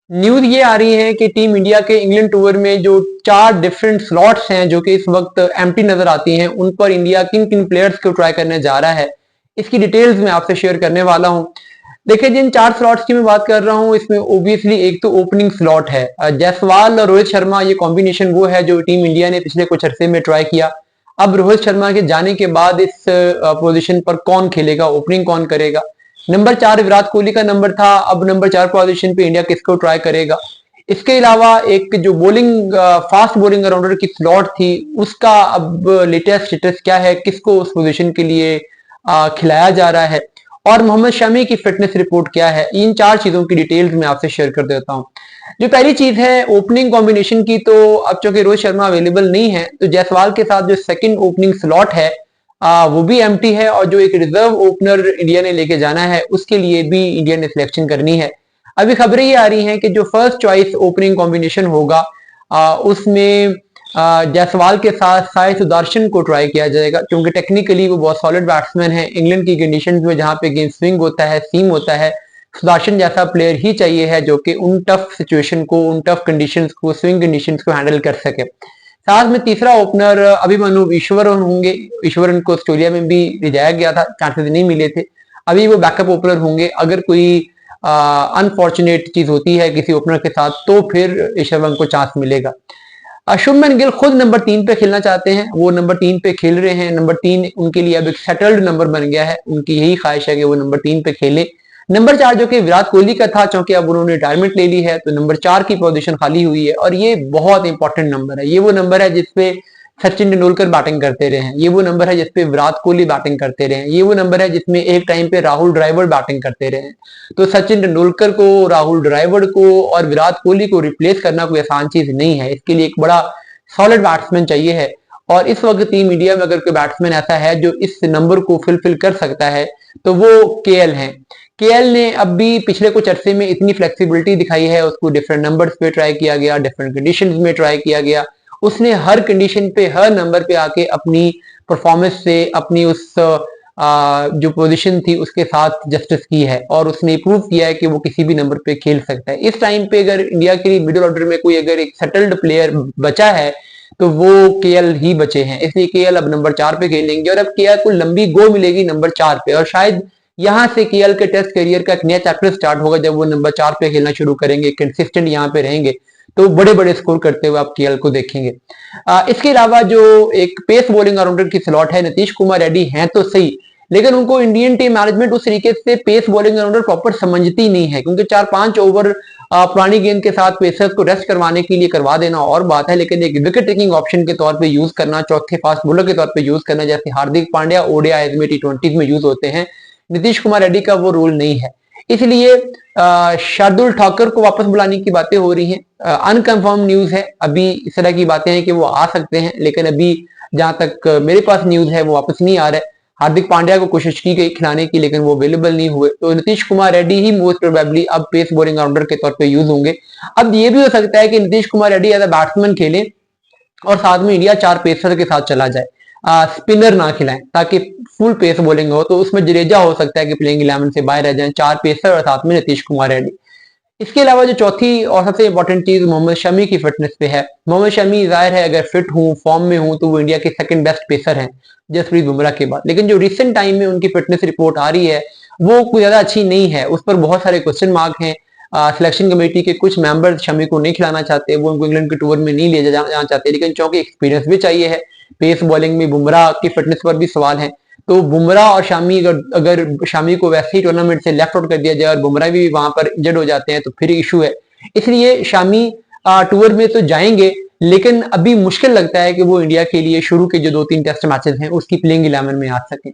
News ये आ रही है कि टीम इंडिया के इंग्लैंड टूर में जो 4 डिफरेंट स्लॉट्स हैं जो कि इस वक्त एम्प्टी नजर आती हैं, उन पर इंडिया किन किन प्लेयर्स को ट्राई करने जा रहा है, इसकी डिटेल्स मैं आपसे शेयर करने वाला हूं। देखिए, जिन 4 स्लॉट्स की मैं बात कर रहा हूं, इसमें ओब्वियसली एक तो ओपनिंग स्लॉट है। जायसवाल और रोहित शर्मा, ये कॉम्बिनेशन वो है जो टीम इंडिया ने पिछले कुछ अरसे में ट्राई किया। अब रोहित शर्मा के जाने के बाद इस पोजीशन पर कौन खेलेगा, ओपनिंग कौन करेगा। नंबर 4 विराट कोहली का नंबर था, अब नंबर 4 पोजीशन पे इंडिया किसको ट्राई करेगा। इसके अलावा एक जो बॉलिंग फास्ट बॉलिंग ऑलराउंडर की स्लॉट थी, उसका अब लेटेस्ट स्टेटस क्या है, किसको उस पोजीशन के लिए खिलाया जा रहा है, और मोहम्मद शमी की फिटनेस रिपोर्ट क्या है। इन 4 चीजों की डिटेल्स मैं आपसे शेयर कर देता हूं। जो पहली चीज है ओपनिंग कॉम्बिनेशन की, तो अब चूंकि रोहित शर्मा अवेलेबल नहीं है, तो जायसवाल के साथ जो सेकंड ओपनिंग स्लॉट है वो भी एम्प्टी है, और जो एक रिजर्व ओपनर इंडिया ने लेके जाना है उसके लिए भी इंडिया ने सिलेक्शन करनी है। अभी खबरें ये आ रही हैं कि जो फर्स्ट चॉइस ओपनिंग कॉम्बिनेशन होगा उसमें जायसवाल के साथ साई सुदर्शन को ट्राई किया जाएगा, क्योंकि टेक्निकली वो बहुत सॉलिड बैट्समैन है। इंग्लैंड की कंडीशंस में जहां पे गेम स्विंग होता है, सीम होता है, सुदर्शन जैसा प्लेयर ही चाहिए है जो कि उन टफ सिचुएशन को, उन टफ कंडीशंस को, स्विंग कंडीशंस को हैंडल कर सके। साथ में तीसरा ओपनर अभिमन्यु ईश्वरन होंगे। ईश्वरन को ऑस्ट्रेलिया में भी रिजाया गया था, चांसेस नहीं मिले थे, अभी वो बैकअप ओपनर होंगे। अगर कोई अनफॉर्चुनेट चीज होती है किसी ओपनर के साथ, तो फिर ईश्वरन को चांस मिलेगा। शुभमन गिल खुद नंबर 3 पे खेलना चाहते हैं, वो नंबर 3 पे खेल रहे हैं। नंबर 3 उनके लिए अब एक सेटल्ड नंबर बन गया है, उनकी यही ख्वाहिश है कि वो नंबर 3 पे खेले। नंबर 4 जो कि विराट कोहली का था, क्योंकि अब उन्होंने रिटायरमेंट ले ली है, तो नंबर 4 की पोजीशन खाली हुई है, और ये बहुत इंपॉर्टेंट नंबर है। ये वो नंबर है जिसपे सचिन तेंदुलकर बैटिंग करते रहे हैं, ये वो नंबर है जिसपे विराट कोहली बैटिंग करते रहे हैं, ये वो नंबर है जिसमें एक टाइम पे राहुल द्रविड़ बैटिंग करते रहे हैं। तो सचिन तेंदुलकर को, राहुल द्रविड़ को और विराट कोहली को रिप्लेस करना कोई आसान चीज नहीं है। इसके लिए एक बड़ा सॉलिड बैट्समैन चाहिए है, और इस वक्त टीम इंडिया में अगर कोई बैट्समैन ऐसा है जो इस नंबर को फुलफिल कर सकता है, तो वो केएल है। केएल ने अब भी पिछले कुछ अरसे में इतनी फ्लेक्सिबिलिटी दिखाई है, उसको डिफरेंट नंबर्स पे ट्राई किया गया, डिफरेंट कंडीशंस में ट्राई किया गया। उसने हर कंडीशन पे, हर नंबर पे आके अपनी परफॉर्मेंस से, अपनी उस जो पोजीशन थी उसके साथ जस्टिस की है, और उसने प्रूव किया है कि वो किसी भी नंबर पे खेल सकता है। इस टाइम पे अगर इंडिया के लिए मिडिल ऑर्डर में कोई अगर एक सेटल्ड प्लेयर बचा है, तो वो केएल ही बचे हैं। इसलिए केएल अब नंबर 4 पे खेलेंगे, और अब केएल को लंबी गो मिलेगी नंबर 4 पे, और शायद यहां से केएल के टेस्ट करियर का एक नया चैप्टर स्टार्ट होगा जब वो नंबर 4 पे खेलना शुरू करेंगे, कंसिस्टेंट यहाँ पे रहेंगे, तो बड़े बड़े स्कोर करते हुए आप केएल को देखेंगे। इसके अलावा जो एक पेस बॉलिंग ऑलराउंडर की स्लॉट है, नीतीश कुमार रेड्डी हैं तो सही, लेकिन उनको इंडियन टीम मैनेजमेंट उस तरीके से पेस बॉलिंग ऑलराउंडर प्रॉपर समझती नहीं है, क्योंकि 4-5 ओवर पुरानी गेंद के साथ पेसर्स को रेस्ट करवाने के लिए करवा देना और बात है, लेकिन एक विकेट टेकिंग ऑप्शन के तौर पे यूज करना, चौथे फास्ट बॉलर के तौर पे यूज करना, जैसे हार्दिक पांड्या ओडीआई में, टी20 में यूज होते हैं, नीतीश कुमार रेड्डी का वो रोल नहीं है। इसलिए शार्दुल ठाकुर को वापस बुलाने की बातें हो रही हैं। अनकंफर्म न्यूज है, अभी इस तरह की बातें हैं कि वो आ सकते हैं, लेकिन अभी जहां तक मेरे पास न्यूज है वो वापस नहीं आ रहा है। हार्दिक पांड्या को कोशिश की गई खिलाने की, लेकिन वो अवेलेबल नहीं हुए, तो नीतीश कुमार रेड्डी ही मोस्ट प्रोबेबली अब पेस बॉलिंग ऑलराउंडर के तौर पे यूज होंगे। अब ये भी हो सकता है कि Nitish Kumar Reddy as a batsman खेले, और साथ में इंडिया 4 पेसर के साथ चला जाए, स्पिनर ना खिलाएं, ताकि फुल पेस बॉलिंग हो। तो उसमें जडेजा हो सकता है कि प्लेइंग 11 से बाहर रह जाए, 4 पेसर और साथ में नीतीश कुमार रेड्डी। इसके अलावा जो चौथी और सबसे इंपॉर्टेंट चीज मोहम्मद शमी की फिटनेस पे है। मोहम्मद शमी जाहिर है अगर फिट हूं, फॉर्म में हूं, तो वो इंडिया के सेकंड बेस्ट पेसर हैं जसप्रीत बुमराह के बाद, लेकिन जो रिसेंट टाइम में उनकी फिटनेस रिपोर्ट आ रही है वो कोई ज्यादा अच्छी नहीं है, उस पर बहुत सारे क्वेश्चन मार्क हैं। सिलेक्शन कमेटी के कुछ मेंबर शमी को नहीं खिलाना चाहते, वो उनको इंग्लैंड के टूर में नहीं ले जाना चाहते, लेकिन चूंकि एक्सपीरियंस भी चाहिए है, पेस बॉलिंग में बुमराह की फिटनेस पर भी सवाल है, तो बुमराह और शामी, अगर शामी को वैसे ही टूर्नामेंट से लेफ्ट आउट कर दिया जाए और बुमराह भी वहां पर इंजर्ड हो जाते हैं, तो फिर इशू है। इसलिए शामी टूर में तो जाएंगे, लेकिन अभी मुश्किल लगता है कि वो इंडिया के लिए शुरू के जो 2-3 टेस्ट मैचेस हैं उसकी प्लेइंग 11 में आ सके।